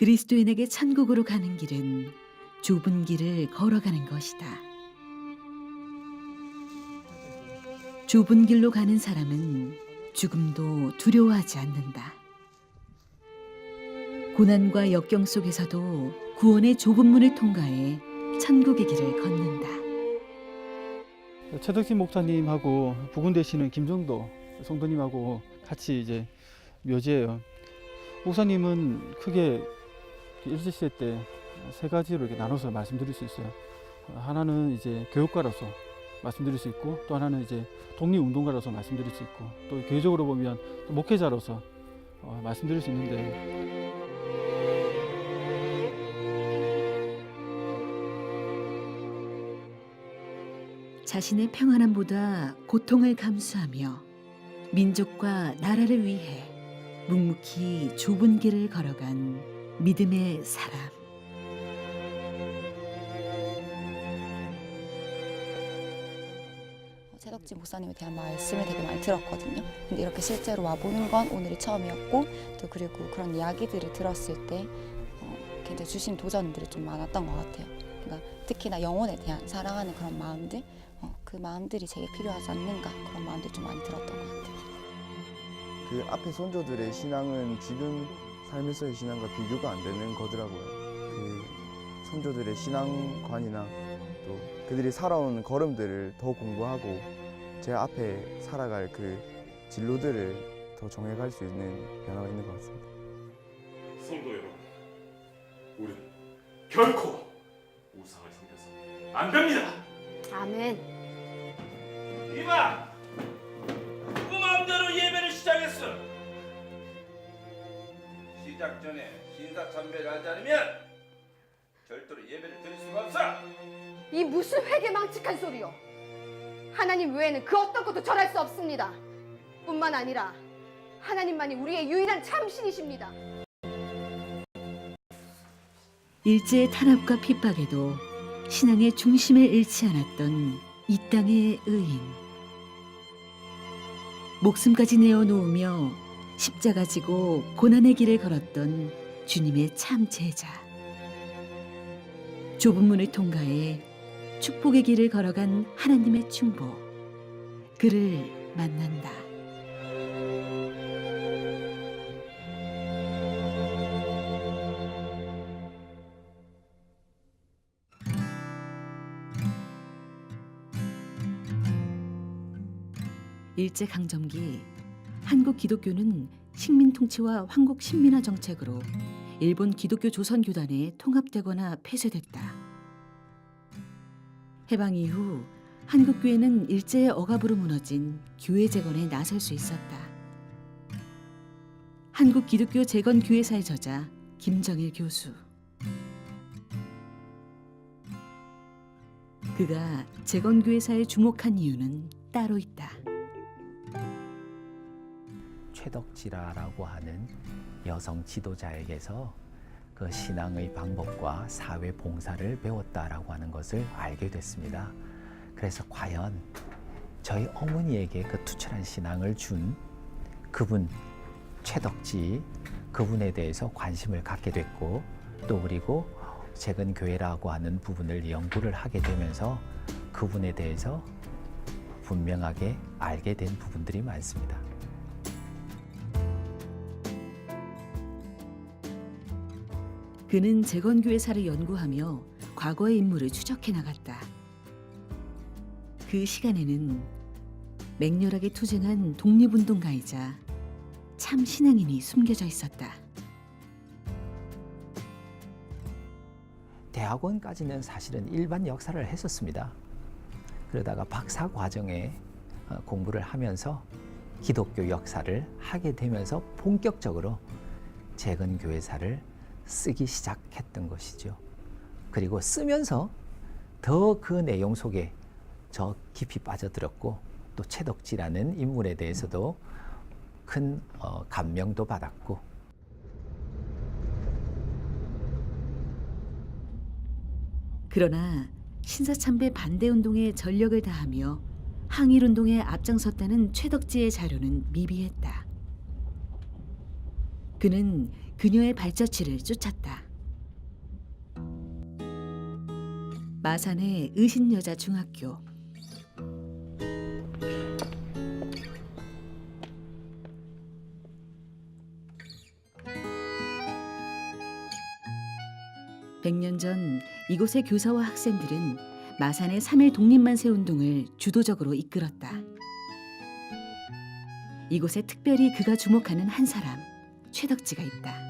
그리스도인에게 천국으로 가는 길은 좁은 길을 걸어가는 것이다. 좁은 길로 가는 사람은 죽음도 두려워하지 않는다. 고난과 역경 속에서도 구원의 좁은 문을 통과해 천국의 길을 걷는다. 최덕진 목사님하고 부군 되시는 김정도 성도님하고 같이 이제 묘지예요. 목사님은 크게 일제시대 때 세 가지로 이렇게 나눠서 말씀드릴 수 있어요. 하나는 이제 교육가로서 말씀드릴 수 있고, 또 하나는 이제 독립운동가로서 말씀드릴 수 있고, 또 교회적으로 보면 또 목회자로서 말씀드릴 수 있는데, 자신의 평안함보다 고통을 감수하며 민족과 나라를 위해 묵묵히 좁은 길을 걸어간 믿음의 사람. 최덕진 목사님에 대한 말씀을 되게 많이 들었거든요. 근데 이렇게 실제로 와보는 건 오늘이 처음이었고, 또 그리고 그런 이야기들을 들었을 때 굉장히 주신 도전들이 좀 많았던 것 같아요. 그러니까 특히나 영혼에 대한 사랑하는 그런 마음들, 그 마음들이 제게 필요하지 않는가, 그런 마음들이 좀 많이 들었던 것 같아요. 그 앞에 선조들의 신앙은 지금 삶에서의 신앙과 비교가 안 되는 거더라고요. 그 선조들의 신앙관이나 또 그들이 살아온 걸음들을 더 공부하고 제 앞에 살아갈 그 진로들을 더 정해갈 수 있는 변화가 있는 것 같습니다. 성도 여러분, 우리는 결코 우상을 섬겨서 안 됩니다. 아멘. 이봐, 누구 마음대로 예배를 시작했어. 시작 전에 신사참배를 하지 않으면 절대로 예배를 드릴 수가 없어. 이 무슨 회개망측한 소리요. 하나님 외에는 그 어떤 것도 절할 수 없습니다. 뿐만 아니라 하나님만이 우리의 유일한 참신이십니다. 일제의 탄압과 핍박에도 신앙의 중심을 잃지 않았던 이 땅의 의인. 목숨까지 내어놓으며 십자가 지고 고난의 길을 걸었던 주님의 참 제자. 좁은 문을 통과해 축복의 길을 걸어간 하나님의 충복. 그를 만난다. 일제강점기 한국 기독교는 식민 통치와 황국 신민화 정책으로 일본 기독교 조선교단에 통합되거나 폐쇄됐다. 해방 이후 한국교회는 일제의 억압으로 무너진 교회 재건에 나설 수 있었다. 한국 기독교 재건 교회사의 저자 김정일 교수. 그가 재건 교회사에 주목한 이유는 따로 있다. 최덕지라라고 하는 여성 지도자에게서 그 신앙의 방법과 사회 봉사를 배웠다라고 하는 것을 알게 됐습니다. 그래서 과연 저희 어머니에게 그 투철한 신앙을 준 그분 최덕지 그분에 대해서 관심을 갖게 됐고, 또 그리고 재건 교회라고 하는 부분을 연구를 하게 되면서 그분에 대해서 분명하게 알게 된 부분들이 많습니다. 그는 재건교회사를 연구하며 과거의 인물을 추적해 나갔다. 그 시간에는 맹렬하게 투쟁한 독립운동가이자 참 신앙인이 숨겨져 있었다. 대학원까지는 사실은 일반 역사를 했었습니다. 그러다가 박사 과정에 공부를 하면서 기독교 역사를 하게 되면서 본격적으로 재건교회사를 쓰기 시작했던 것이죠. 그리고 쓰면서 더 그 내용 속에 저 깊이 빠져들었고, 또 최덕지라는 인물에 대해서도 큰 감명도 받았고. 그러나 신사참배 반대운동에 전력을 다하며 항일운동에 앞장섰다는 최덕지의 자료는 미비했다. 그는 그녀의 발자취를 쫓았다. 마산의 의신여자중학교. (100년) 전 이곳의 교사와 학생들은 마산의 3.1 독립만세 운동을 주도적으로 이끌었다. 이곳에 특별히 그가 주목하는 한 사람, 최덕지가 있다.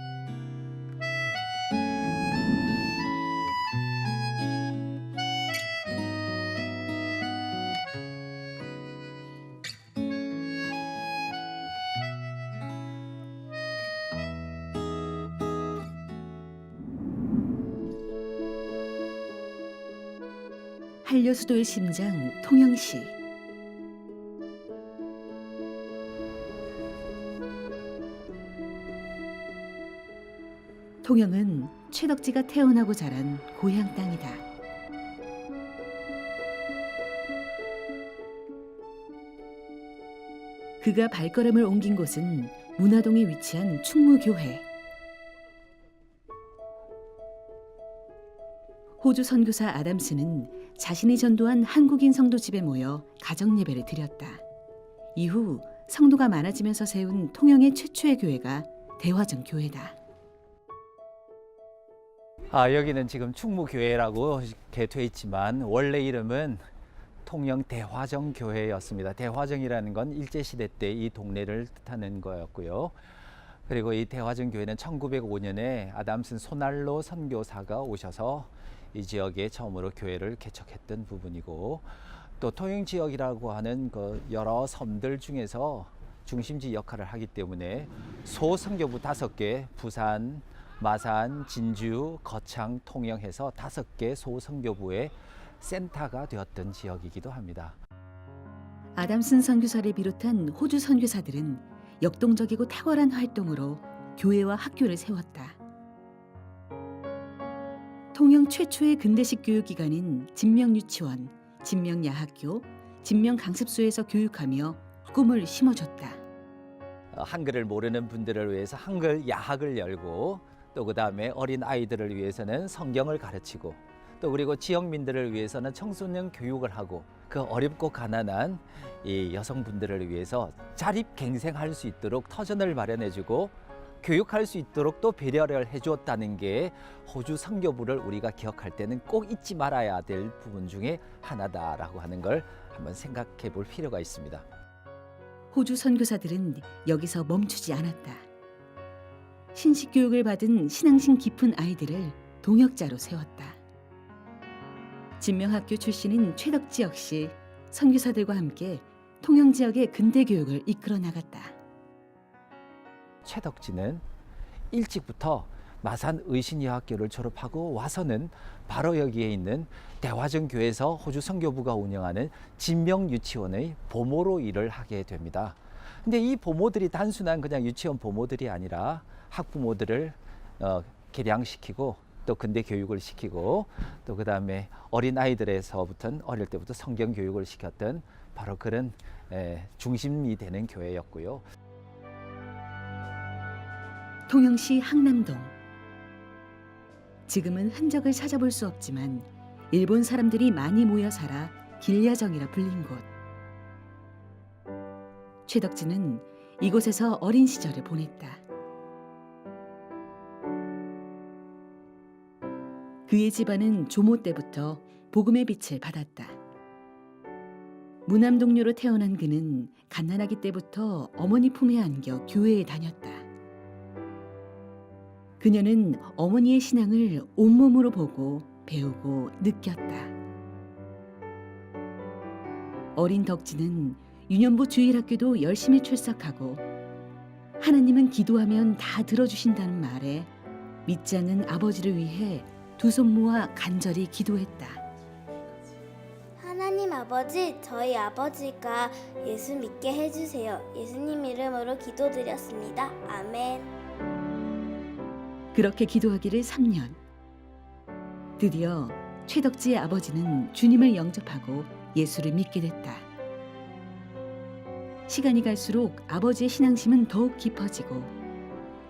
한려수도의 심장 통영시. 통영은 최덕지가 태어나고 자란 고향 땅이다. 그가 발걸음을 옮긴 곳은 문화동에 위치한 충무교회. 호주 선교사 아담스는 자신이 전도한 한국인 성도 집에 모여 가정 예배를 드렸다. 이후 성도가 많아지면서 세운 통영의 최초의 교회가 대화정 교회다. 여기는 지금 충무교회라고 이렇게 돼 있지만 원래 이름은 통영 대화정 교회였습니다. 대화정이라는 건 일제시대 때 이 동네를 뜻하는 거였고요. 그리고 이 대화정 교회는 1905년에 아담슨 소날로 선교사가 오셔서 이 지역에 처음으로 교회를 개척했던 부분이고, 또 통영 지역이라고 하는 그 여러 섬들 중에서 중심지 역할을 하기 때문에 소선교부 5개, 부산, 마산, 진주, 거창, 통영 해서 5개 소선교부의 센터가 되었던 지역이기도 합니다. 아담슨 선교사를 비롯한 호주 선교사들은 역동적이고 탁월한 활동으로 교회와 학교를 세웠다. 통영 최초의 근대식 교육기관인 진명유치원, 진명야학교, 진명강습소에서 교육하며 꿈을 심어줬다. 한글을 모르는 분들을 위해서 한글 야학을 열고, 또 그 다음에 어린 아이들을 위해서는 성경을 가르치고, 또 그리고 지역민들을 위해서는 청소년 교육을 하고, 그 어렵고 가난한 이 여성분들을 위해서 자립갱생할 수 있도록 터전을 마련해주고 교육할 수 있도록 또 배려를 해주었다는 게 호주 선교부를 우리가 기억할 때는 꼭 잊지 말아야 될 부분 중에 하나다라고 하는 걸 한번 생각해 볼 필요가 있습니다. 호주 선교사들은 여기서 멈추지 않았다. 신식 교육을 받은 신앙심 깊은 아이들을 동역자로 세웠다. 진명학교 출신인 최덕지 역시 선교사들과 함께 통영 지역의 근대 교육을 이끌어 나갔다. 최덕지는 일찍부터 마산 의신여학교를 졸업하고 와서는 바로 여기에 있는 대화정 교회에서 호주 선교부가 운영하는 진명유치원의 보모로 일을 하게 됩니다. 근데 이 보모들이 단순한 그냥 유치원 보모들이 아니라 학부모들을 개량시키고 또 근대 교육을 시키고, 또 그 다음에 어린 아이들에서부터 어릴 때부터 성경 교육을 시켰던 바로 그런 중심이 되는 교회였고요. 통영시 항남동. 지금은 흔적을 찾아볼 수 없지만 일본 사람들이 많이 모여 살아 길야정이라 불린 곳. 최덕지는 이곳에서 어린 시절을 보냈다. 그의 집안은 조모 때부터 복음의 빛을 받았다. 무남동료로 태어난 그는 갓난아기 때부터 어머니 품에 안겨 교회에 다녔다. 그녀는 어머니의 신앙을 온몸으로 보고 배우고 느꼈다. 어린 덕지는 유년부 주일학교도 열심히 출석하고 하나님은 기도하면 다 들어주신다는 말에 믿지 않는 아버지를 위해 두 손 모아 간절히 기도했다. 하나님 아버지, 저희 아버지가 예수 믿게 해주세요. 예수님 이름으로 기도드렸습니다. 아멘. 그렇게 기도하기를 3년. 드디어 최덕지의 아버지는 주님을 영접하고 예수를 믿게 됐다. 시간이 갈수록 아버지의 신앙심은 더욱 깊어지고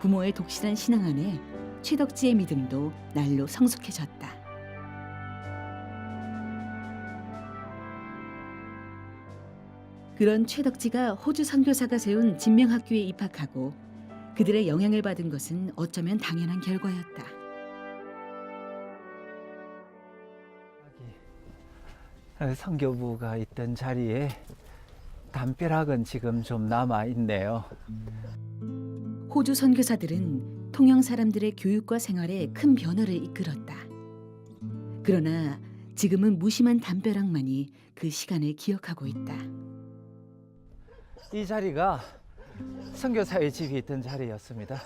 부모의 독실한 신앙 안에 최덕지의 믿음도 날로 성숙해졌다. 그런 최덕지가 호주 선교사가 세운 진명학교에 입학하고 그들의 영향을 받은 것은 어쩌면 당연한 결과였다. 선교부가 있던 자리에 담벼락은 지금 좀 남아 있네요. 호주 선교사들은 통영 사람들의 교육과 생활에 큰 변화를 이끌었다. 그러나 지금은 무심한 담벼락만이 그 시간을 기억하고 있다. 이 자리가 선교사의 집이 있던 자리였습니다.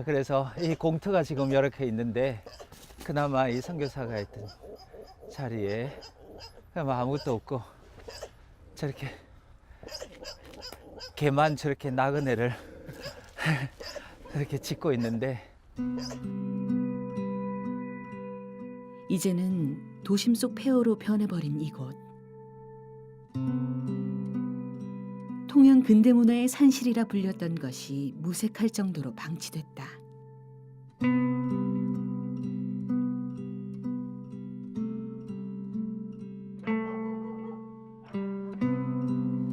그래서 이 공터가 지금 이렇게 있는데 그나마 이 선교사가 있던 자리에 아무것도 없고 저렇게 개만 저렇게 나그네를 이렇게 짓고 있는데 이제는 도심 속 폐허로 변해버린 이곳. 통영 근대문화의 산실이라 불렸던 것이 무색할 정도로 방치됐다.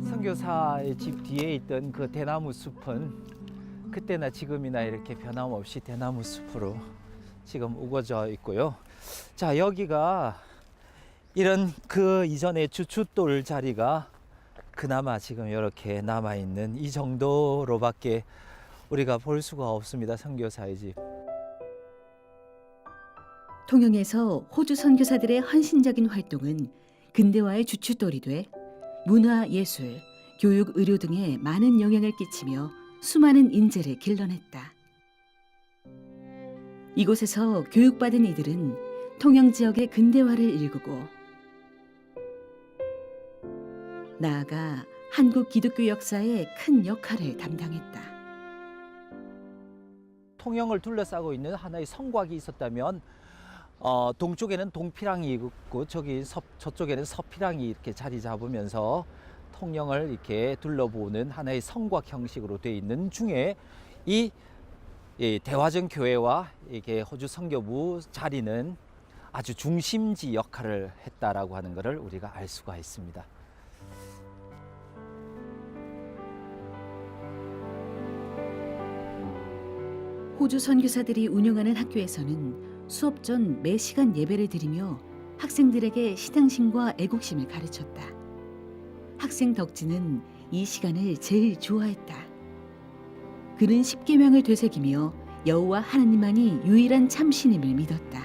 선교사의 집 뒤에 있던 그 대나무 숲은 그때나 지금이나 이렇게 변함없이 대나무 숲으로 지금 우거져 있고요. 자, 여기가 이런 그 이전의 주춧돌 자리가 그나마 지금 이렇게 남아있는 이 정도로밖에 우리가 볼 수가 없습니다. 선교사의 집. 통영에서 호주 선교사들의 헌신적인 활동은 근대화의 주춧돌이 돼 문화, 예술, 교육, 의료 등에 많은 영향을 끼치며 수많은 인재를 길러냈다. 이곳에서 교육받은 이들은 통영 지역의 근대화를 일구고 나아가 한국 기독교 역사에 큰 역할을 담당했다. 통영을 둘러싸고 있는 하나의 성곽이 있었다면 동쪽에는 동피랑이 있고 저쪽에는 서피랑이 이렇게 자리 잡으면서 통영을 이렇게 둘러보는 하나의 성곽 형식으로 되어 있는 중에 이 대화정 교회와 이게 호주 선교부 자리는 아주 중심지 역할을 했다라고 하는 것을 우리가 알 수가 있습니다. 호주 선교사들이 운영하는 학교에서는 수업 전 매 시간 예배를 드리며 학생들에게 신앙심과 애국심을 가르쳤다. 학생 덕지는 이 시간을 제일 좋아했다. 그는 십계명을 되새기며 여호와 하나님만이 유일한 참신임을 믿었다.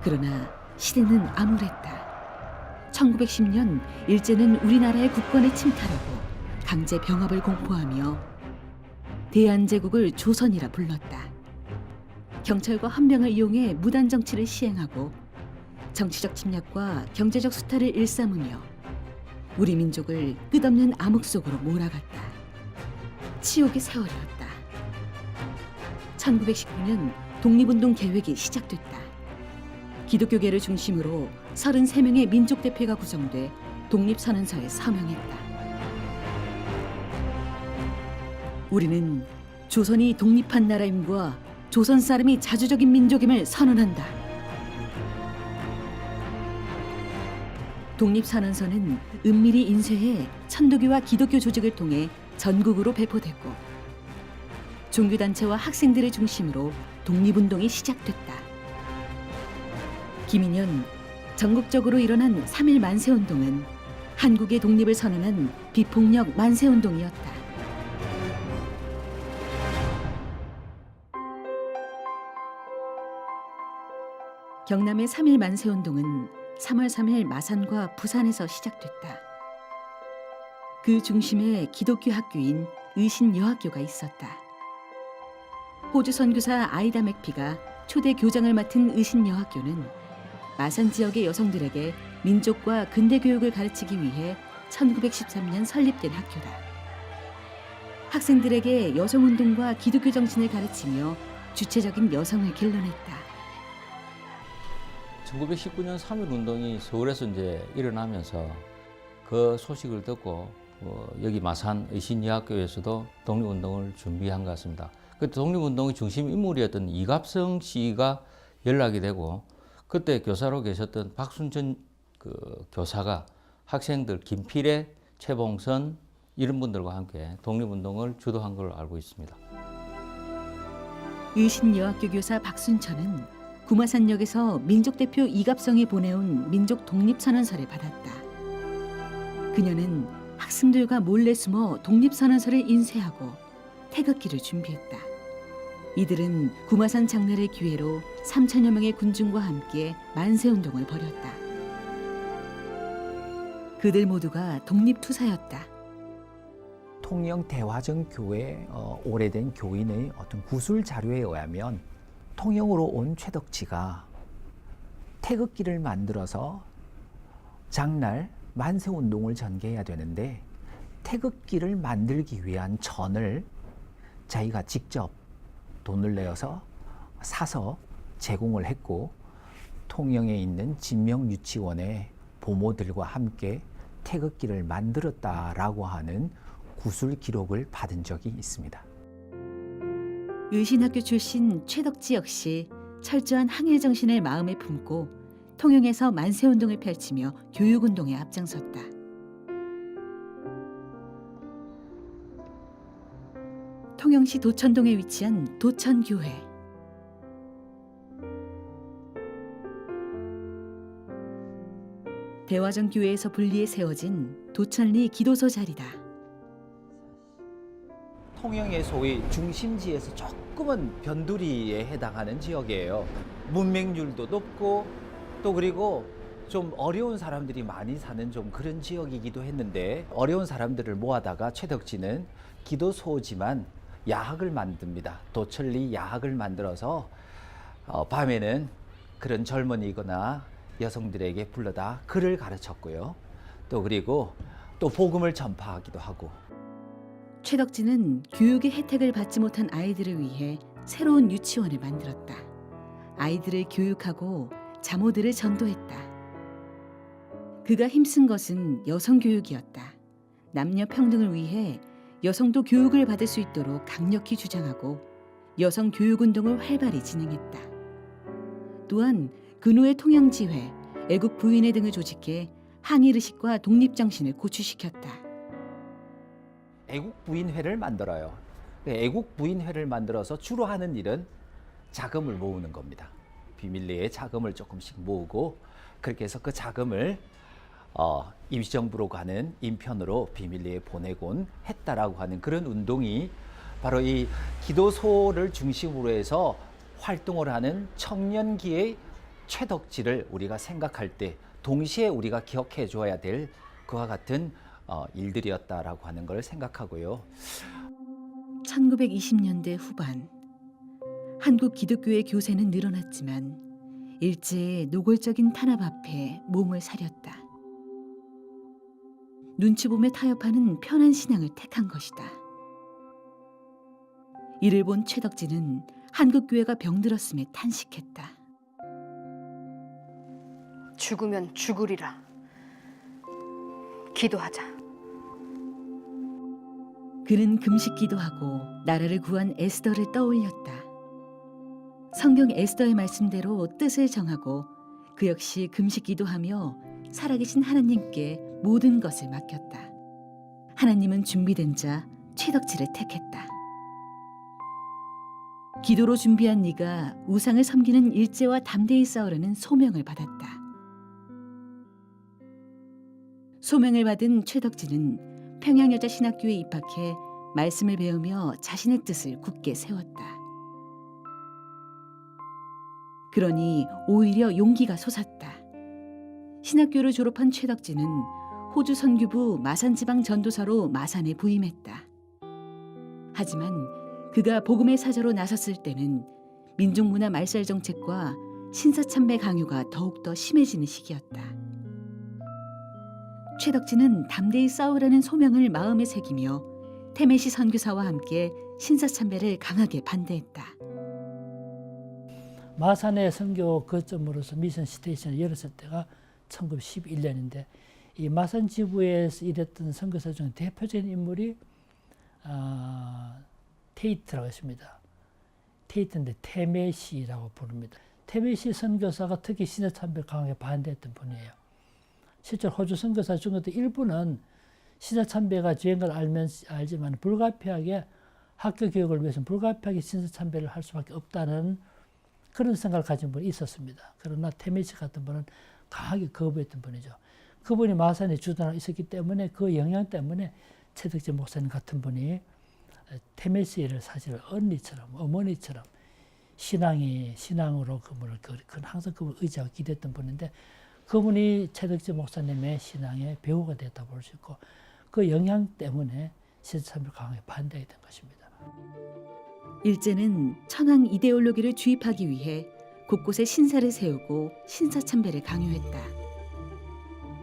그러나 시대는 암울했다. 1910년 일제는 우리나라의 국권을 침탈하고 강제 병합을 공포하며 대한제국을 조선이라 불렀다. 경찰과 헌병을 이용해 무단 정치를 시행하고 정치적 침략과 경제적 수탈을 일삼으며 우리 민족을 끝없는 암흑 속으로 몰아갔다. 치욕의 세월이었다. 1919년 독립운동 계획이 시작됐다. 기독교계를 중심으로 33명의 민족대표가 구성돼 독립선언서에 서명했다. 우리는 조선이 독립한 나라임과 조선 사람이 자주적인 민족임을 선언한다. 독립선언서는 은밀히 인쇄해 천도교와 기독교 조직을 통해 전국으로 배포됐고 종교단체와 학생들을 중심으로 독립운동이 시작됐다. 김인현 전국적으로 일어난 3.1 만세운동은 한국의 독립을 선언한 비폭력 만세운동이었다. 경남의 3.1 만세운동은 3월 3일 마산과 부산에서 시작됐다. 그 중심에 기독교 학교인 의신여학교가 있었다. 호주 선교사 아이다 맥피가 초대 교장을 맡은 의신여학교는 마산 지역의 여성들에게 민족과 근대 교육을 가르치기 위해 1913년 설립된 학교다. 학생들에게 여성운동과 기독교 정신을 가르치며 주체적인 여성을 길러냈다. 1919년 3.1 운동이 서울에서 이제 일어나면서 그 소식을 듣고 여기 마산 의신여학교에서도 독립운동을 준비한 것 같습니다. 그 독립운동의 중심 인물이었던 이갑성 씨가 연락이 되고 그때 교사로 계셨던 박순천 그 교사가 학생들 김필애, 최봉선 이런 분들과 함께 독립운동을 주도한 걸로 알고 있습니다. 의신여학교 교사 박순천은 구마산역에서 민족대표 이갑성이 보내온 민족 독립선언서를 받았다. 그녀는 학생들과 몰래 숨어 독립선언서를 인쇄하고 태극기를 준비했다. 이들은 구마산 장례를 기회로 3천여 명의 군중과 함께 만세운동을 벌였다. 그들 모두가 독립투사였다. 통영 대화정 교회 오래된 교인의 어떤 구술 자료에 의하면 통영으로 온 최덕지가 태극기를 만들어서 장날 만세운동을 전개해야 되는데 태극기를 만들기 위한 전을 자기가 직접 돈을 내어서 사서 제공을 했고 통영에 있는 진명유치원의 보모들과 함께 태극기를 만들었다라고 하는 구술 기록을 받은 적이 있습니다. 의신학교 출신 최덕지 역시 철저한 항일 정신을 마음에 품고 통영에서 만세운동을 펼치며 교육운동에 앞장섰다. 통영시 도천동에 위치한 도천교회. 대화정 교회에서 분리해 세워진 도천리 기도소 자리다. 통영의 소위 중심지에서 조금은 변두리에 해당하는 지역이에요. 문맹률도 높고 또 그리고 좀 어려운 사람들이 많이 사는 좀 그런 지역이기도 했는데 어려운 사람들을 모아다가 최덕지는 기도소지만 야학을 만듭니다. 도천리 야학을 만들어서 밤에는 그런 젊은이거나 여성들에게 불러다 글을 가르쳤고요. 또 그리고 또 복음을 전파하기도 하고. 최덕지는 교육의 혜택을 받지 못한 아이들을 위해 새로운 유치원을 만들었다. 아이들을 교육하고 자모들을 전도했다. 그가 힘쓴 것은 여성 교육이었다. 남녀 평등을 위해 여성도 교육을 받을 수 있도록 강력히 주장하고 여성 교육운동을 활발히 진행했다. 또한 근후의 통영지회, 애국부인회 등을 조직해 항일의식과 독립정신을 고취시켰다. 애국부인회를 만들어요. 애국부인회를 만들어서 주로 하는 일은 자금을 모으는 겁니다. 비밀리에 자금을 조금씩 모으고 그렇게 해서 그 자금을 임시정부로 가는 인편으로 비밀리에 보내곤 했다라고 하는 그런 운동이 바로 이 기도소를 중심으로 해서 활동을 하는 청년기의 최덕지를 우리가 생각할 때 동시에 우리가 기억해 줘야 될 그와 같은 일들이었다라고 하는 걸 생각하고요. 1920년대 후반 한국 기독교의 교세는 늘어났지만 일제의 노골적인 탄압 앞에 몸을 사렸다. 눈치 보며 타협하는 편한 신앙을 택한 것이다. 이를 본 최덕지는 한국교회가 병들었음에 탄식했다. 죽으면 죽으리라. 기도하자. 그는 금식 기도하고 나라를 구한 에스더를 떠올렸다. 성경 에스더의 말씀대로 뜻을 정하고 그 역시 금식 기도하며 살아계신 하나님께 모든 것을 맡겼다. 하나님은 준비된 자 최덕지를 택했다. 기도로 준비한 네가 우상을 섬기는 일제와 담대히 싸우려는 소명을 받았다. 소명을 받은 최덕지는 평양여자신학교에 입학해 말씀을 배우며 자신의 뜻을 굳게 세웠다. 그러니 오히려 용기가 솟았다. 신학교를 졸업한 최덕지는 호주 선교부 마산지방 전도사로 마산에 부임했다. 하지만 그가 복음의 사자로 나섰을 때는 민족문화 말살 정책과 신사참배 강요가 더욱더 심해지는 시기였다. 최덕지는 담대히 싸우라는 소명을 마음에 새기며 태메시 선교사와 함께 신사참배를 강하게 반대했다. 마산의 선교 거점으로서 미션 스테이션을 열었을 때가 1911년인데 이 마산 지부에서 일했던 선교사 중 대표적인 인물이 테이트라고 했습니다. 테이트인데 테메시라고 부릅니다. 테메시 선교사가 특히 신사참배를 강하게 반대했던 분이에요. 실제로 호주 선교사 중에도 일부는 신사참배가 죄인 걸 알지만 불가피하게 학교 교육을 위해서는 불가피하게 신사참배를 할 수밖에 없다는 그런 생각을 가진 분이 있었습니다. 그러나 테메시 같은 분은 강하게 거부했던 분이죠. 그분이 마산에 주둔하고 있었기 때문에 그 영향 때문에 최덕지 목사님 같은 분이 테메시를 사실 언니처럼 어머니처럼 신앙으로 그분을 항상 그분을 의지하고 기대했던 분인데 그분이 최덕지 목사님의 신앙의 배우가 됐다고 볼 수 있고 그 영향 때문에 신사참배를 강하게 반대하게 된 것입니다. 일제는 천황 이데올로기를 주입하기 위해 곳곳에 신사를 세우고 신사참배를 강요했다.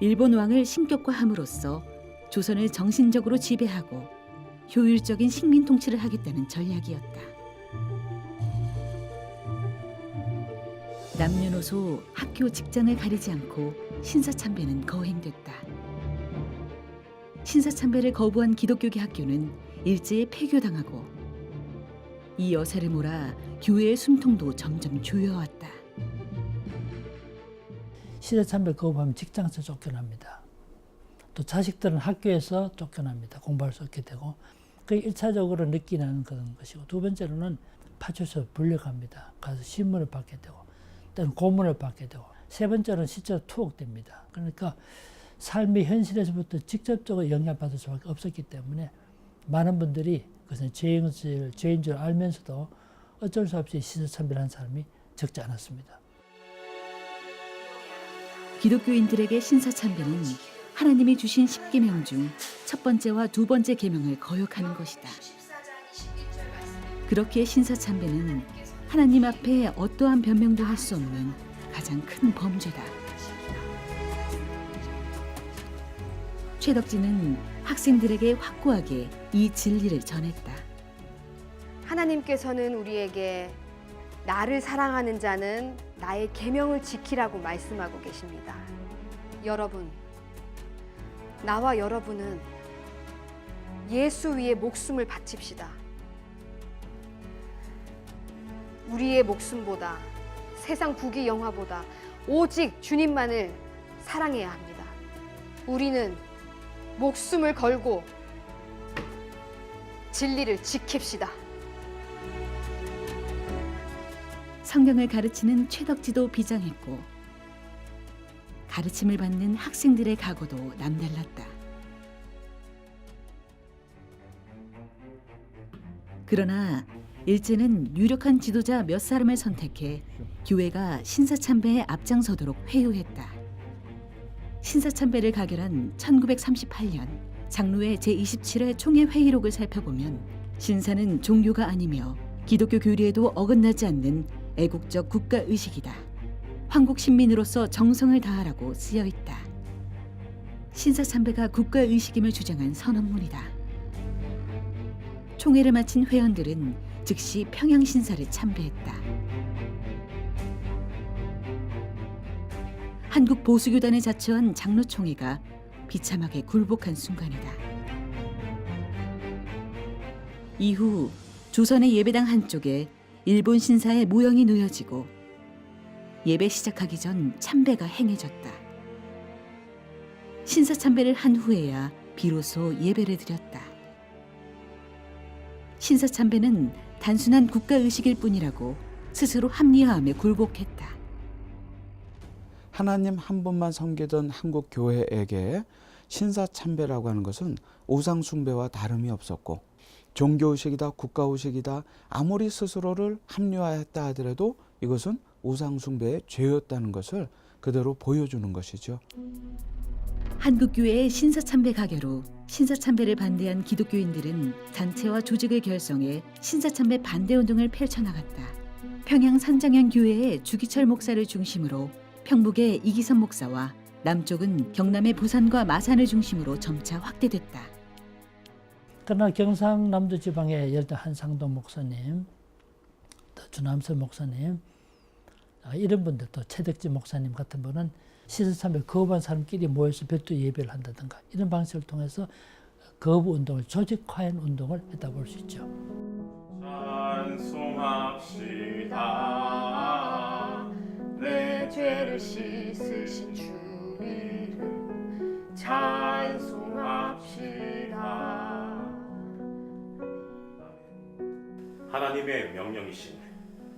일본 왕을 신격화함으로써 조선을 정신적으로 지배하고 효율적인 식민 통치를 하겠다는 전략이었다. 남녀노소, 학교, 직장을 가리지 않고 신사참배는 거행됐다. 신사참배를 거부한 기독교계 학교는 일제에 폐교당하고 이 여세를 몰아 교회의 숨통도 점점 조여왔다. 신사참배를 거부하면 직장에서 쫓겨납니다. 또 자식들은 학교에서 쫓겨납니다. 공부할 수 없게 되고 그게 1차적으로 느끼는 그런 것이고 두 번째로는 파출소에 불려갑니다. 가서 신문을 받게 되고 또는 고문을 받게 되고 세 번째로는 실제로 투옥됩니다. 그러니까 삶의 현실에서부터 직접적으로 영향받을 수밖에 없었기 때문에 많은 분들이 그것은 죄인 줄 알면서도 어쩔 수 없이 신사참배를 한 사람이 적지 않았습니다. 기독교인들에게 신사참배는 하나님이 주신 10계명 중 첫 번째와 두 번째 계명을 거역하는 것이다. 그렇게 신사참배는 하나님 앞에 어떠한 변명도 할 수 없는 가장 큰 범죄다. 최덕지는 학생들에게 확고하게 이 진리를 전했다. 하나님께서는 우리에게 나를 사랑하는 자는 나의 계명을 지키라고 말씀하고 계십니다. 여러분, 나와 여러분은 예수 위에 목숨을 바칩시다. 우리의 목숨보다 세상 부귀 영화보다 오직 주님만을 사랑해야 합니다. 우리는 목숨을 걸고 진리를 지킵시다. 성경을 가르치는 최덕지도 비장했고 가르침을 받는 학생들의 각오도 남달랐다. 그러나 일제는 유력한 지도자 몇 사람을 선택해 교회가 신사참배에 앞장서도록 회유했다. 신사참배를 가결한 1938년 장로회 제27회 총회 회의록을 살펴보면 신사는 종교가 아니며 기독교 교리에도 어긋나지 않는 애국적 국가의식이다. 황국 신민으로서 정성을 다하라고 쓰여 있다. 신사참배가 국가의식임을 주장한 선언문이다. 총회를 마친 회원들은 즉시 평양신사를 참배했다. 한국 보수교단에 자처한 장로총회가 비참하게 굴복한 순간이다. 이후 조선의 예배당 한쪽에 일본 신사의 모형이 놓여지고 예배 시작하기 전 참배가 행해졌다. 신사참배를 한 후에야 비로소 예배를 드렸다. 신사참배는 단순한 국가의식일 뿐이라고 스스로 합리화함에 굴복했다. 하나님 한 분만 섬기던 한국 교회에게 신사참배라고 하는 것은 우상숭배와 다름이 없었고 종교의식이다 국가의식이다 아무리 스스로를 합리화했다 하더라도 이것은 우상숭배의 죄였다는 것을 그대로 보여주는 것이죠. 한국교회의 신사참배 가결 후 신사참배를 반대한 기독교인들은 단체와 조직을 결성해 신사참배 반대운동을 펼쳐나갔다. 평양 산장현 교회의 주기철 목사를 중심으로 평북의 이기선 목사와 남쪽은 경남의 부산과 마산을 중심으로 점차 확대됐다. 그러나 경상남도 지방의 예를 들어 한상동 목사님, 또 주남선 목사님 이런 분들 또 최덕지 목사님 같은 분은 신사참배 거부한 사람끼리 모여서 별도 예배를 한다든가 이런 방식을 통해서 거부 운동을 조직화한 운동을 했다 볼 수 있죠. 찬송합시다. 내 죄를 씻으신 주 이름 찬송합시다. 하나님의 명령이신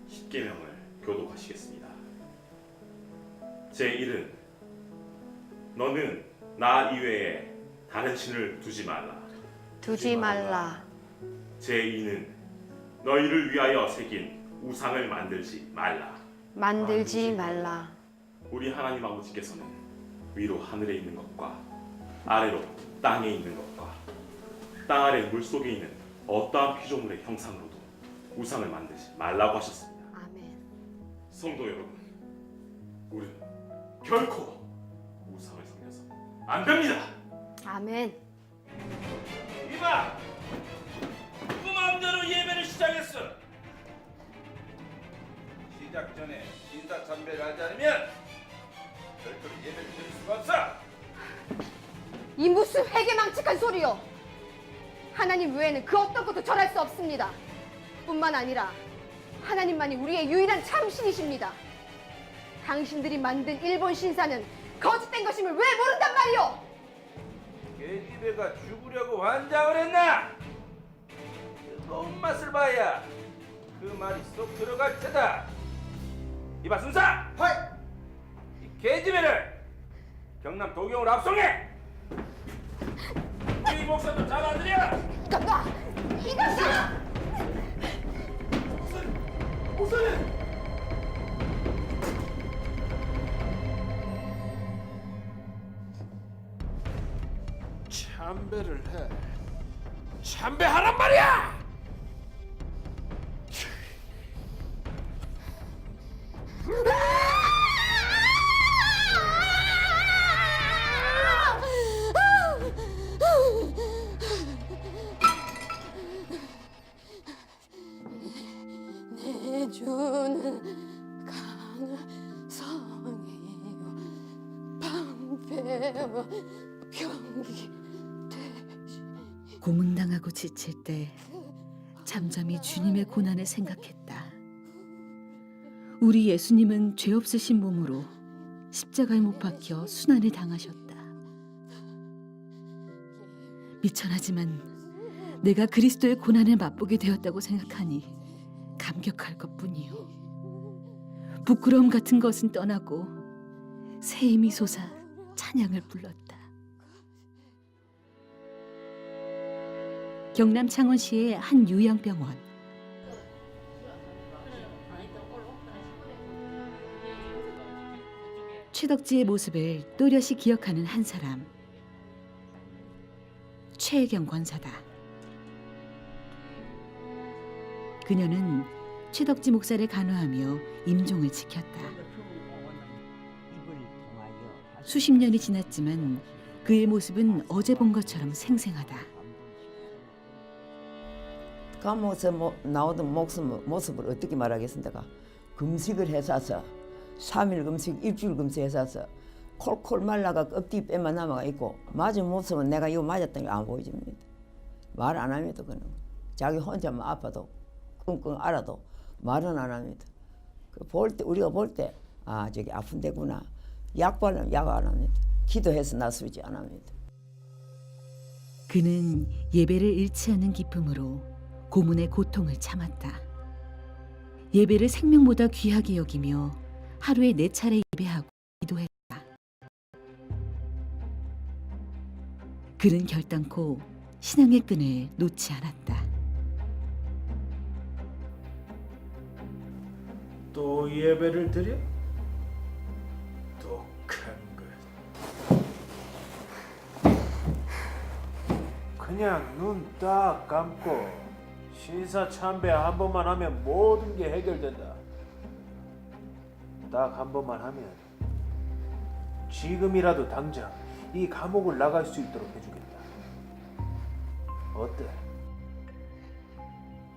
십계명을 교독하시겠습니다. 제1은 너는 나 이외에 다른 신을 두지 말라. 두지 말라. 제2는 너희를 위하여 새긴 우상을 만들지 말라. 만들지 말라. 우리 하나님 아버지께서는 위로 하늘에 있는 것과 아래로 땅에 있는 것과 땅 아래 물속에 있는 어떠한 피조물의 형상으로도 우상을 만들지 말라고 하셨습니다. 아멘. 성도 여러분, 우리는 결코 우상을 섬겨서 안 됩니다. 아멘. 이봐, 누구 마음대로 예배를 시작했어. 시작 전에 인사참배를 하지 않으면 절대로 예배를 드릴 수가 없어. 이 무슨 회개망측한 소리요. 하나님 외에는 그 어떤 것도 절할 수 없습니다. 뿐만 아니라 하나님만이 우리의 유일한 참신이십니다. 당신들이 만든 일본 신사는 거짓된 것임을 왜 모른단 말이오? 계집애가 죽으려고 환장을 했나? 뜨거운 맛을 봐야 그 말이 쏙 들어갈 테다. 이봐 순사! 하이! 이 계집애를 경남 도경으로 압송해! 이 목사도 잘 안 들려. 깜빡! 이것아! 참배를 해. 참배하란 말이야. 내 주는 강성이요 방패와 병기 고문당하고 지칠 때 잠잠히 주님의 고난을 생각했다. 우리 예수님은 죄 없으신 몸으로 십자가에 못 박혀 순환을 당하셨다. 미천하지만 내가 그리스도의 고난을 맛보게 되었다고 생각하니 감격할 것뿐이요. 부끄러움 같은 것은 떠나고 새 힘이 솟아 찬양을 불렀다. 경남 창원시의 한 요양병원. 최덕지의 모습을 또렷이 기억하는 한 사람. 최혜경 권사다. 그녀는 최덕지 목사를 간호하며 임종을 지켰다. 수십 년이 지났지만 그의 모습은 어제 본 것처럼 생생하다. 감옥에서 나오던 모습을 어떻게 말하겠습니까? 금식을 해서서 3일 금식, 일주일 금식 해서서 콜콜 말라가 껍데기 뼈만 남아가 있고 맞은 모습은 내가 이거 맞았던 게 안 보여집니다. 말 안 합니다. 그는 자기 혼자만 아파도 끙끙 앓아도 말은 안 합니다. 우리가 볼 때 저기 아픈 데구나. 약 바르면 약 안 합니다. 기도해서 낫수지 안 합니다. 그는 예배를 잃지 않는 기쁨으로 고문의 고통을 참았다. 예배를 생명보다 귀하게 여기며 하루에 4차례 예배하고 기도했다. 그는 결단코 신앙의 끈을 놓지 않았다. 또 예배를 드려? 독한 것. 그냥 눈 딱 감고 신사 참배 한 번만 하면 모든 게 해결된다. 딱 한 번만 하면 지금이라도 당장 이 감옥을 나갈 수 있도록 해주겠다. 어때?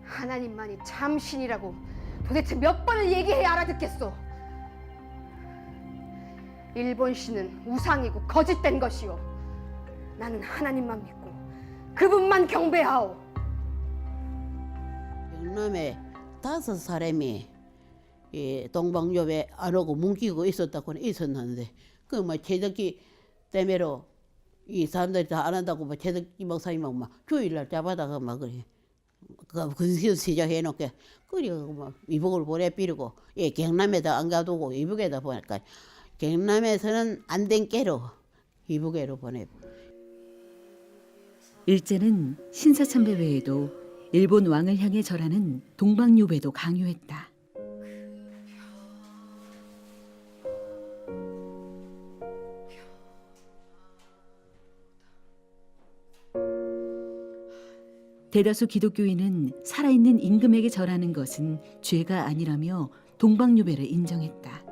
하나님만이 참신이라고 도대체 몇 번을 얘기해야 알아듣겠소? 일본 신은 우상이고 거짓된 것이요. 나는 하나님만 믿고 그분만 경배하오. 경남에 5사람이 이 동방요배 안 오고 뭉치고 있었다고는 있었는데 그 뭐 채덕기 때문에로 이 사람들이 다 안 한다고 뭐 채덕기 목사님하고 막 주일날 잡아다가 막 그래 그 근시도 시작해놓게 그리고 막 이북을 보내비르고 예 경남에다 안 가두고 이북에다 보니까 경남에서는 안 된 깨로 이북에로 보내. 일제는 신사참배 외에도 일본 왕을 향해 절하는 동방요배도 강요했다. 대다수 기독교인은 살아있는 임금에게 절하는 것은 죄가 아니라며 동방요배를 인정했다.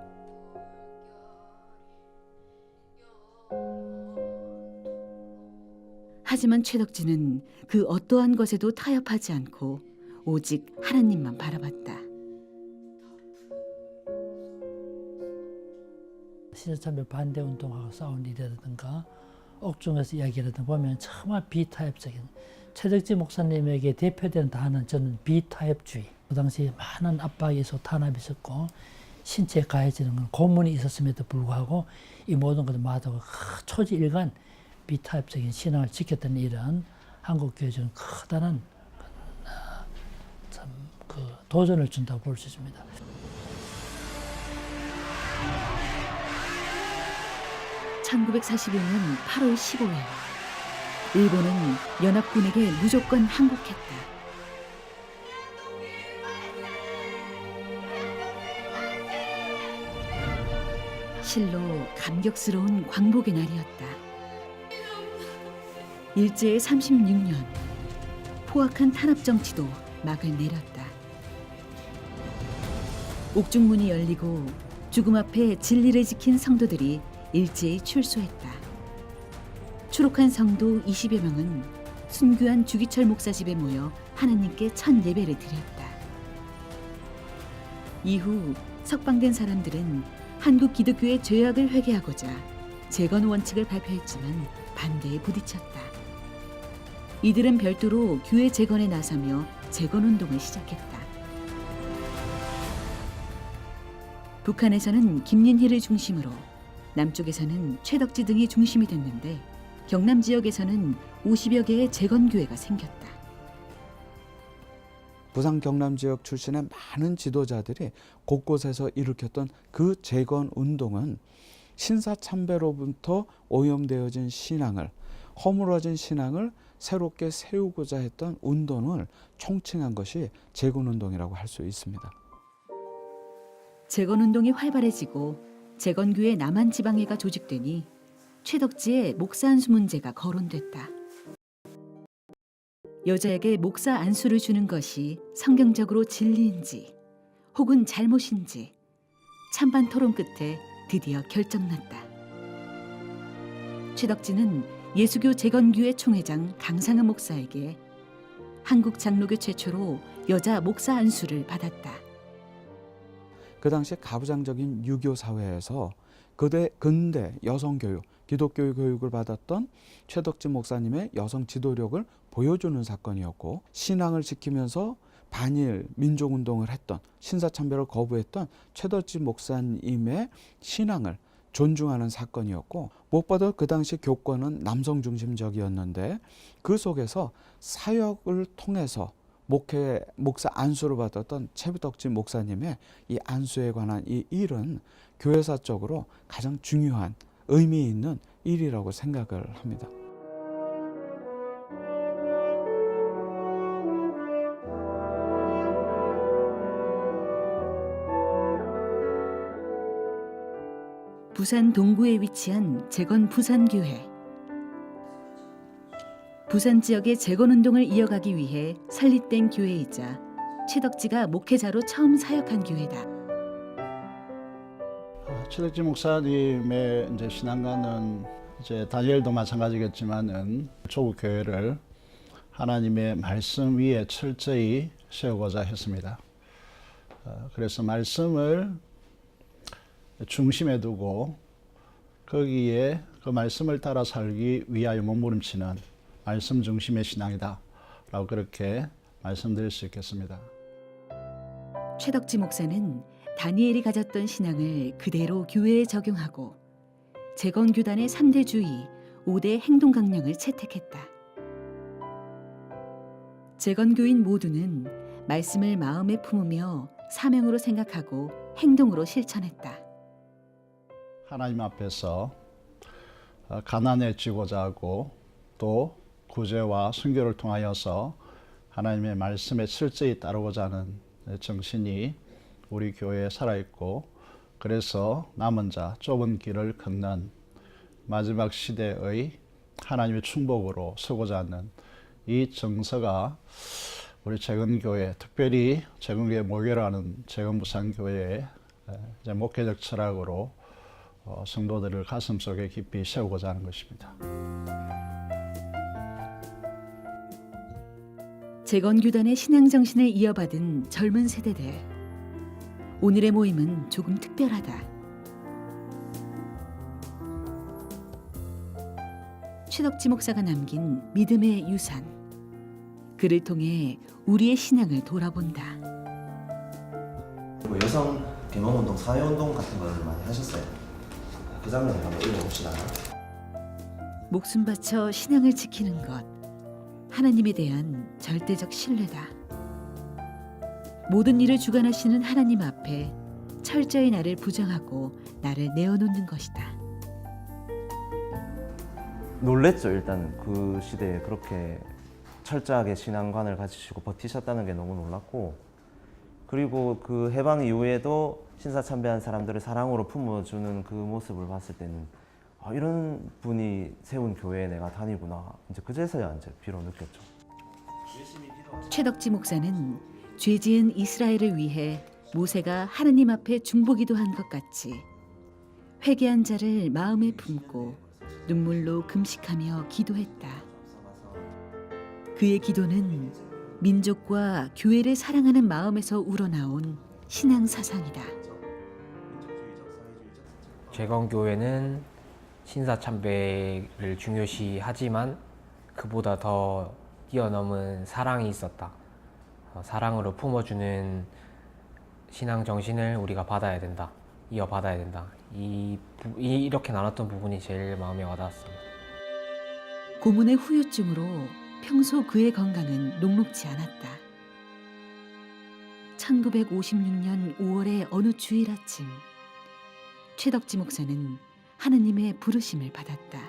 하지만 최덕지는 그 어떠한 것에도 타협하지 않고 오직 하나님만 바라봤다. 신사참배 반대 운동하고 싸운 일이라든가 옥중에서 이야기라든가 보면 정말 비타협적인 최덕지 목사님에게 대표되는 단어는 저는 비타협주의. 그 당시에 많은 압박이 있었고 탄압이 있었고 신체에 가해지는 건 고문이 있었음에도 불구하고 이 모든 것을 마다하고 초지일관 비타협적인 신앙을 지켰던 일은 한국교회에 좀 커다란 참 그 도전을 준다고 볼 수 있습니다. (1941년 8월 15일) 일본은 연합군에게 무조건 항복했다. 실로 감격스러운 광복의 날이었다. 일제의 36년, 포악한 탄압 정치도 막을 내렸다. 옥중문이 열리고 죽음 앞에 진리를 지킨 성도들이 일제히 출소했다. 추록한 성도 20여 명은 순교한 주기철 목사 집에 모여 하나님께 첫 예배를 드렸다. 이후 석방된 사람들은 한국 기독교의 죄악을 회개하고자 재건 원칙을 발표했지만 반대에 부딪혔다. 이들은 별도로 교회 재건에 나서며 재건 운동을 시작했다. 북한에서는 김린희를 중심으로, 남쪽에서는 최덕지 등이 중심이 됐는데 경남 지역에서는 50여 개의 재건교회가 생겼다. 부산 경남 지역 출신의 많은 지도자들이 곳곳에서 일으켰던 그 재건 운동은 신사참배로부터 오염되어진 신앙을, 허물어진 신앙을 새롭게 세우고자 했던 운동을 총칭한 것이 재건운동이라고 할 수 있습니다. 재건운동이 활발해지고 재건교회 남한지방회가 조직되니 최덕지의 목사 안수 문제가 거론됐다. 여자에게 목사 안수를 주는 것이 성경적으로 진리인지 혹은 잘못인지 찬반 토론 끝에 드디어 결정났다. 최덕지는 예수교 재건교회 총회장 강상은 목사에게 한국 장로교 최초로 여자 목사 안수를 받았다. 그 당시 가부장적인 유교 사회에서 근대 여성 교육, 기독교 교육을 받았던 최덕지 목사님의 여성 지도력을 보여주는 사건이었고, 신앙을 지키면서 반일 민족운동을 했던, 신사참배를 거부했던 최덕지 목사님의 신앙을 존중하는 사건이었고, 무엇보다 그 당시 교권은 남성 중심적이었는데 그 속에서 사역을 통해서 목사 안수를 받았던 최덕지 목사님의 이 안수에 관한 이 일은 교회사적으로 가장 중요한 의미 있는 일이라고 생각을 합니다. 부산 동구에 위치한 재건 부산교회. 부산 지역의 재건운동을 이어가기 위해 설립된 교회이자 최덕지가 목회자로 처음 사역한 교회다. 최덕지 목사님의 이제 신앙과는 이제 다니엘도 마찬가지겠지만은 조국 교회를 하나님의 말씀 위에 철저히 세우고자 했습니다. 그래서 말씀을 중심에 두고 거기에 그 말씀을 따라 살기 위하여 몸부림치는 말씀 중심의 신앙이다 라고 그렇게 말씀드릴 수 있겠습니다. 최덕지 목사는 다니엘이 가졌던 신앙을 그대로 교회에 적용하고 재건교단의 3대 주의, 5대 행동 강령을 채택했다. 재건교인 모두는 말씀을 마음에 품으며 사명으로 생각하고 행동으로 실천했다. 하나님 앞에서 가난해지고자 하고 또 구제와 순교를 통하여서 하나님의 말씀에 철저히 따르고자 하는 정신이 우리 교회에 살아있고, 그래서 남은 자 좁은 길을 걷는 마지막 시대의 하나님의 충복으로 서고자 하는 이 정서가 우리 재건교회, 특별히 재건교회 모교를 하는 재건부산교회의 목회적 철학으로 성도들을 가슴속에 깊이 세우고자 하는 것입니다. 재건교단의 신앙정신을 이어받은 젊은 세대들. 오늘의 모임은 조금 특별하다. 최덕지 목사가 남긴 믿음의 유산. 그를 통해 우리의 신앙을 돌아본다. 여성 비몽운동, 사회운동 같은 걸 많이 하셨어요. 그 장면을 한번 읽어봅시다. 목숨 바쳐 신앙을 지키는 것. 하나님에 대한 절대적 신뢰다. 모든 일을 주관하시는 하나님 앞에 철저히 나를 부정하고 나를 내어놓는 것이다. 놀랬죠. 일단 그 시대에 그렇게 철저하게 신앙관을 가지시고 버티셨다는 게 너무 놀랐고, 그리고 그 해방 이후에도 신사참배한 사람들을 사랑으로 품어주는 그 모습을 봤을 때는 이런 분이 세운 교회에 내가 다니구나. 이제 그제서야 이제 비로 느꼈죠. 최덕지 목사는 죄 지은 이스라엘을 위해 모세가 하느님 앞에 중보기도한 것 같이 회개한 자를 마음에 품고 눈물로 금식하며 기도했다. 그의 기도는 민족과 교회를 사랑하는 마음에서 우러나온 신앙 사상이다. 재건교회는 신사참배를 중요시하지만 그보다 더 뛰어넘은 사랑이 있었다. 사랑으로 품어주는 신앙 정신을 우리가 받아야 된다. 이어받아야 된다. 이렇게 나눴던 부분이 제일 마음에 와닿았습니다. 고문의 후유증으로 평소 그의 건강은 녹록지 않았다. 1956년 5월의 어느 주일 아침, 최덕지 목사는 하느님의 부르심을 받았다.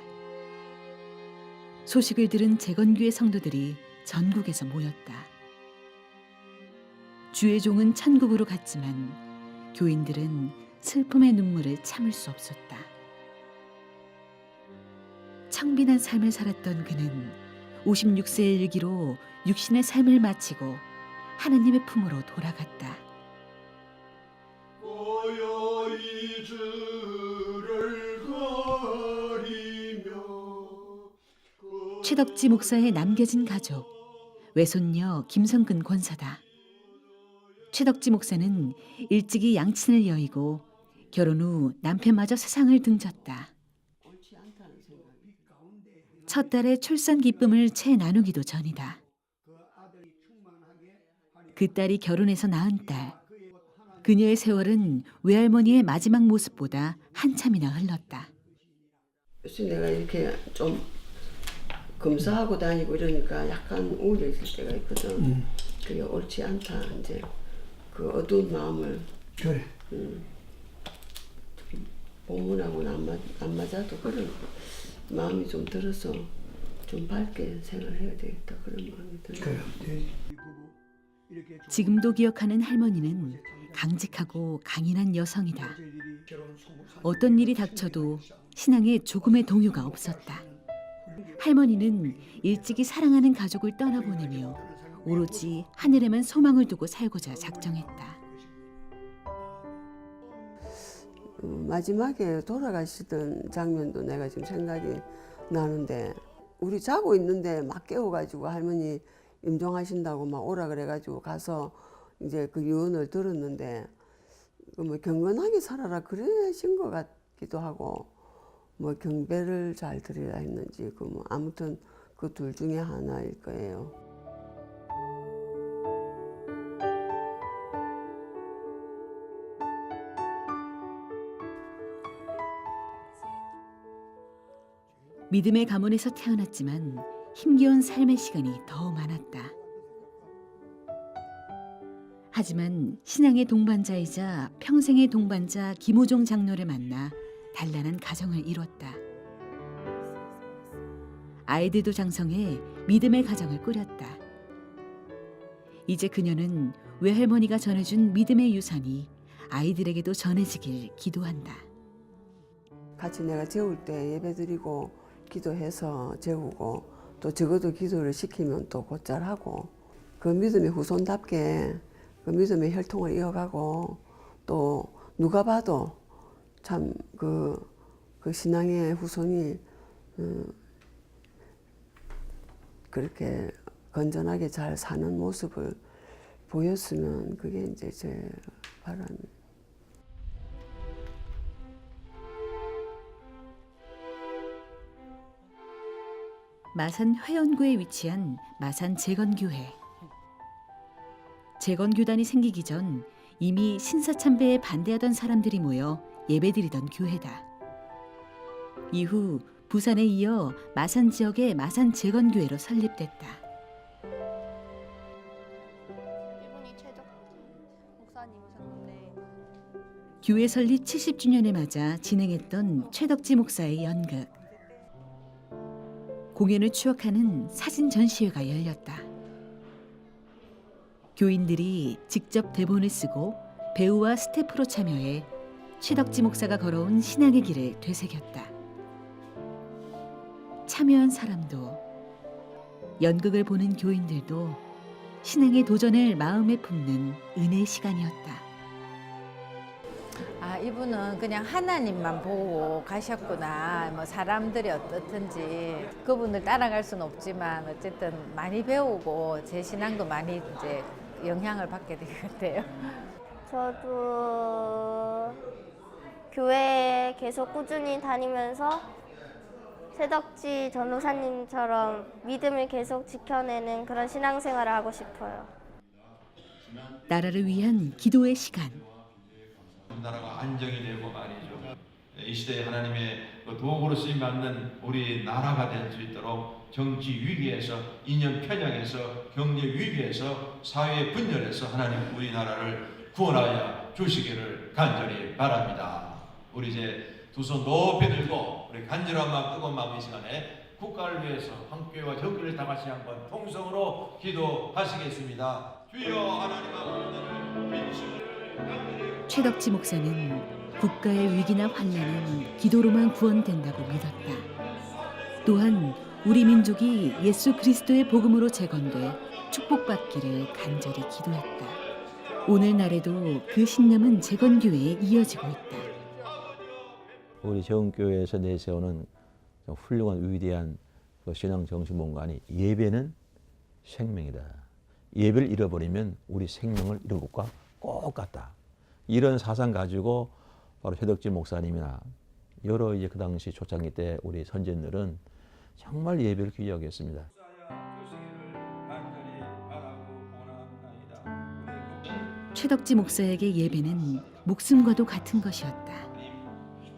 소식을 들은 재건교회 성도들이 전국에서 모였다. 주의 종은 천국으로 갔지만 교인들은 슬픔의 눈물을 참을 수 없었다. 청빈한 삶을 살았던 그는 56세의 일기로 육신의 삶을 마치고 하느님의 품으로 돌아갔다. 최덕지 목사의 남겨진 가족, 외손녀 김성근 권사다. 최덕지 목사는 일찍이 양친을 여의고 결혼 후 남편마저 세상을 등졌다. 첫 딸의 출산 기쁨을 채 나누기도 전이다. 그 딸이 결혼해서 낳은 딸. 그녀의 세월은 외할머니의 마지막 모습보다 한참이나 흘렀다. 그래서 내가 이렇게 좀 검사하고 다니고 이러니까 약간 우울해질 때가 있거든. 그게 옳지 않다. 이제 그 어두운 마음을 그래. 본문하고는 안 맞아도 그런 마음이 좀 들어서 좀 밝게 생활해야 되겠다 그런 마음이 들어요. 지금도 기억하는 할머니는 강직하고 강인한 여성이다. 어떤 일이 닥쳐도 신앙에 조금의 동요가 없었다. 할머니는 일찍이 사랑하는 가족을 떠나보내며 오로지 하늘에만 소망을 두고 살고자 작정했다. 마지막에 돌아가시던 장면도 내가 지금 생각이 나는데, 우리 자고 있는데 막 깨워가지고 할머니 임종하신다고 막 오라 그래가지고 가서 이제 그 유언을 들었는데, 뭐 경건하게 살아라 그러신 것 같기도 하고, 뭐 경배를 잘 드리라 했는지 그 뭐 아무튼 그 둘 중에 하나일 거예요. 믿음의 가문에서 태어났지만 힘겨운 삶의 시간이 더 많았다. 하지만 신앙의 동반자이자 평생의 동반자 김호종 장로를 만나 단란한 가정을 이뤘다. 아이들도 장성해 믿음의 가정을 꾸렸다. 이제 그녀는 외할머니가 전해준 믿음의 유산이 아이들에게도 전해지길 기도한다. 같이 내가 재울 때 예배드리고 기도해서 재우고 또 적어도 기도를 시키면 또 곧잘 하고 그 믿음의 후손답게 그 믿음의 혈통을 이어가고 또 누가 봐도 참 그 신앙의 후손이 그렇게 건전하게 잘 사는 모습을 보였으면 그게 이제 제 바람이에요. 마산 회원구에 위치한 마산 재건교회. 재건교단이 생기기 전 이미 신사참배에 반대하던 사람들이 모여 예배드리던 교회다. 이후 부산에 이어 마산 지역의 마산 재건교회로 설립됐다. 교회 설립 70주년에 맞아 진행했던 최덕지 목사의 연극. 공연을 추억하는 사진 전시회가 열렸다. 교인들이 직접 대본을 쓰고 배우와 스태프로 참여해 최덕지 목사가 걸어온 신앙의 길을 되새겼다. 참여한 사람도 연극을 보는 교인들도 신앙의 도전을 마음에 품는 은혜의 시간이었다. 아, 이분은 그냥 하나님만 보고 가셨구나. 뭐 사람들이 어떻든지 그분을 따라갈 수는 없지만 어쨌든 많이 배우고 제 신앙도 많이 이제 영향을 받게 된 것 같아요. 저도 교회에 계속 꾸준히 다니면서 최덕지 전도사님처럼 믿음을 계속 지켜내는 그런 신앙생활을 하고 싶어요. 나라를 위한 기도의 시간. 나라가 안정이 되고 말이죠. 이 시대에 하나님의 도구로 쓰임 받는 우리 나라가 될 수 있도록 정치 위기에서 이념 편향에서 경제 위기에서 사회 분열에서 하나님 우리나라를 구원하여 주시기를 간절히 바랍니다. 우리 이제 두 손 높이 들고 우리 간절한 마음 뜨거운 마음 이 시간에 국가를 위해서 한교회와 적기를 다 같이 한번 통성으로 기도하시겠습니다. 주여 하나님 아버지를 최덕지 목사는 국가의 위기나 환난은 기도로만 구원된다고 믿었다. 또한 우리 민족이 예수 그리스도의 복음으로 재건돼 축복받기를 간절히 기도했다. 오늘날에도 그 신념은 재건교회에 이어지고 있다. 우리 재건교회에서 내세우는 훌륭한 위대한 그 신앙 정신 본관이 예배는 생명이다. 예배를 잃어버리면 우리 생명을 잃은 것과 똑같다. 이런 사상 가지고 바로 최덕지 목사님이나 여러 이제 그 당시 초창기 때 우리 선진들은 정말 예배를 귀히 여겼습니다. 최덕지 목사에게 예배는 목숨과도 같은 것이었다.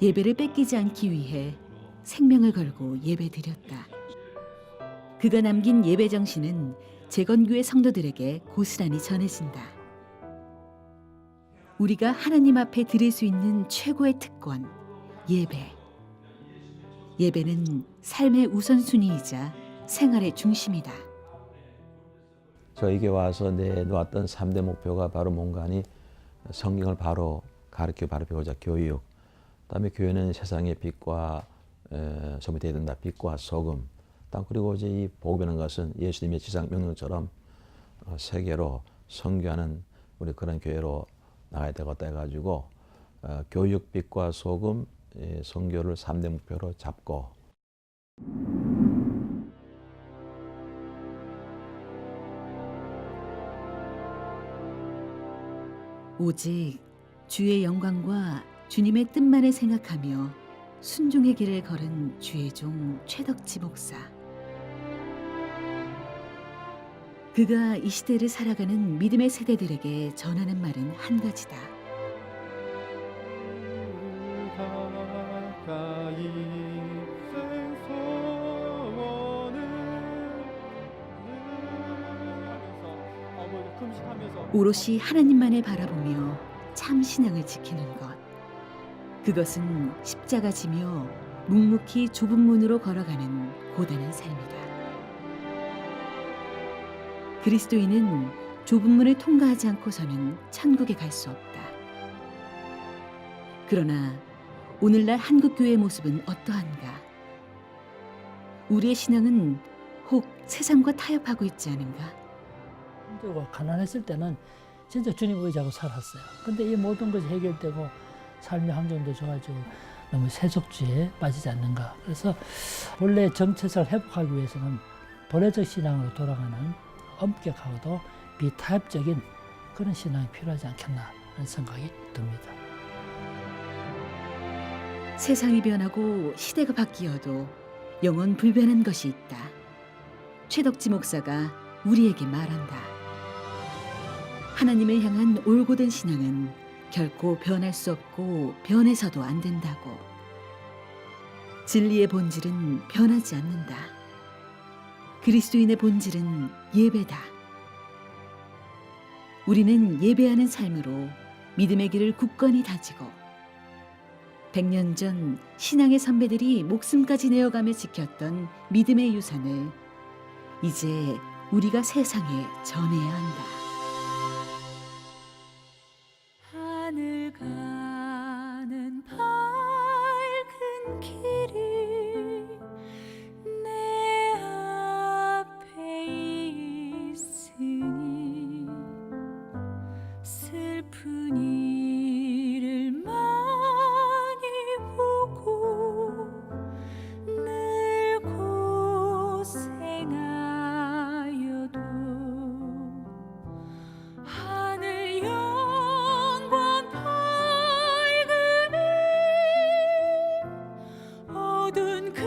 예배를 뺏기지 않기 위해 생명을 걸고 예배드렸다. 그가 남긴 예배 정신은 재건교회 성도들에게 고스란히 전해진다. 우리가 하나님 앞에 드릴 수 있는 최고의 특권, 예배. 예배는 삶의 우선순위이자 생활의 중심이다. 저에게 와서 내놓았던 3대 목표가 바로 뭔가 하니 성경을 바로 가르쳐 바로 배우자 교육. 그다음에 교회는 세상의 빛과 소금이 되어야 된다. 빛과 소금. 그리고 이제 이 복음이라는 것은 예수님의 지상 명령처럼 세계로 선교하는 우리 그런 교회로 나가야 되겠다 해가지고 교육, 빛과 소금, 선교를 3대 목표로 잡고 오직 주의 영광과 주님의 뜻만을 생각하며 순종의 길을 걸은 주의 종 최덕지 목사. 그가 이 시대를 살아가는 믿음의 세대들에게 전하는 말은 한 가지다. 오롯이 하나님만을 바라보며 참 신앙을 지키는 것. 그것은 십자가 지며 묵묵히 좁은 문으로 걸어가는 고단한 삶이다. 그리스도인은 좁은 문을 통과하지 않고서는 천국에 갈 수 없다. 그러나 오늘날 한국교회의 모습은 어떠한가? 우리의 신앙은 혹 세상과 타협하고 있지 않은가? 힘들고 가난했을 때는 진짜 주님 의지하고 살았어요. 근데 이 모든 것이 해결되고 삶의 환경도 좋아지고 너무 세속주의에 빠지지 않는가. 그래서 원래 정체성을 회복하기 위해서는 본래적 신앙으로 돌아가는 엄격하고도 비타협적인 그런 신앙이 필요하지 않겠나 하는 생각이 듭니다. 세상이 변하고 시대가 바뀌어도 영원 불변한 것이 있다. 최덕지 목사가 우리에게 말한다. 하나님을 향한 올곧은 신앙은 결코 변할 수 없고 변해서도 안 된다고. 진리의 본질은 변하지 않는다. 그리스도인의 본질은 예배다. 우리는 예배하는 삶으로 믿음의 길을 굳건히 다지고 100년 전 신앙의 선배들이 목숨까지 내어가며 지켰던 믿음의 유산을 이제 우리가 세상에 전해야 한다. 하늘 가는 밝은 길이 내 앞에 있으니 슬픈 일을 많이 보고 늘 고생하여도 하늘 영광 밝음이 어두운 그늘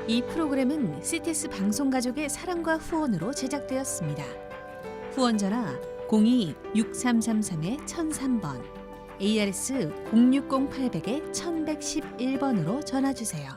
이 프로그램은 CTS 방송가족의 사랑과 후원으로 제작되었습니다. 후원 전화 02-6333-1003번, ARS 060-800-1111번으로 전화 주세요.